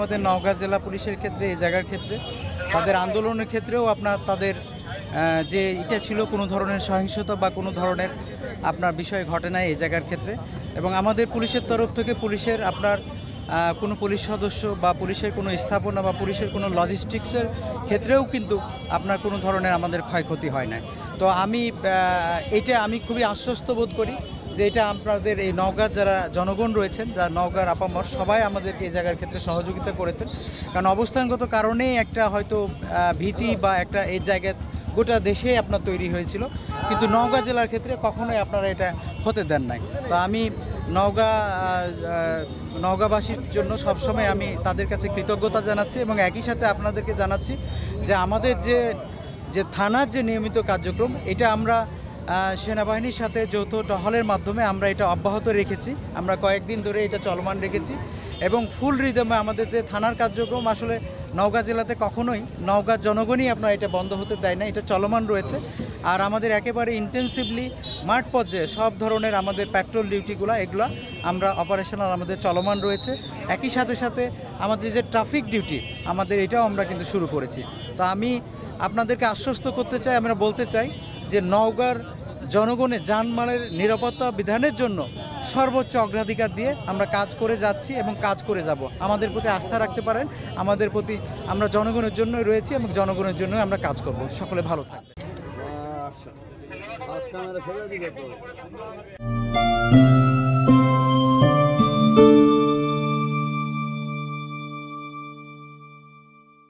আমাদের নওগাঁ জেলা পুলিশের ক্ষেত্রে এই জায়গার ক্ষেত্রে তাদের আন্দোলনের ক্ষেত্রেও আপনার তাদের যে এটা ছিল কোনো ধরনের সহিংসতা বা কোনো ধরনের আপনার বিষয় ঘটে নাই এই জায়গার ক্ষেত্রে। এবং আমাদের পুলিশের তরফ থেকে পুলিশের আপনার কোনো পুলিশ সদস্য বা পুলিশের কোনো স্থাপনা বা পুলিশের কোনো লজিস্টিক্সের ক্ষেত্রেও কিন্তু আপনার কোনো ধরনের আমাদের ক্ষয়ক্ষতি হয় না। তো আমি খুবই আশ্বস্ত বোধ করি যে এটা আপনাদের এই নওগাঁর যারা জনগণ রয়েছেন, যারা নওগাঁর আপামর সবাই আমাদেরকে এই জায়গার ক্ষেত্রে সহযোগিতা করেছেন। কারণ অবস্থানগত কারণেই একটা হয়তো ভীতি বা একটা এই জায়গায় গোটা দেশে আপনার তৈরি হয়েছিল, কিন্তু নওগাঁ জেলার ক্ষেত্রে কখনোই আপনারা এটা হতে দেন নাই। তো আমি নওগাঁবাসীর জন্য সবসময় আমি তাদের কাছে কৃতজ্ঞতা জানাচ্ছি এবং একই সাথে আপনাদেরকে জানাচ্ছি যে আমাদের যে থানার যে নিয়মিত কার্যক্রম এটা আমরা সেনাবাহিনীর সাথে যৌথ টহলের মাধ্যমে আমরা এটা অব্যাহত রেখেছি। আমরা কয়েকদিন ধরে এটা চলমান রেখেছি এবং ফুল রিদমে আমাদের যে থানার কার্যক্রম আসলে নওগাঁ জেলাতে কখনোই নওগাঁর জনগণই আপনার এটা বন্ধ হতে দেয় না, এটা চলমান রয়েছে। আর আমাদের একেবারে ইন্টেন্সিভলি মাঠ পর্যায়ে সব ধরনের আমাদের পেট্রোল ডিউটিগুলো এগুলো আমরা অপারেশনাল আমাদের চলমান রয়েছে। একই সাথে সাথে আমাদের যে ট্রাফিক ডিউটি আমাদের এটাও আমরা কিন্তু শুরু করেছি। তো আমি আপনাদেরকে আশ্বস্ত করতে চাই, আমরা বলতে চাই যে নওগাঁর জনগণের জানমালের নিরাপত্তা বিধানের জন্য সর্বোচ্চ অগ্রাধিকার দিয়ে আমরা কাজ করে যাচ্ছি এবং কাজ করে যাব। আমাদের প্রতি আস্থা রাখতে পারেন, আমাদের প্রতি আমরা জনগণের জন্যই রয়েছি এবং জনগণের জন্যই আমরা কাজ করব। সকলে ভালো থাকবে।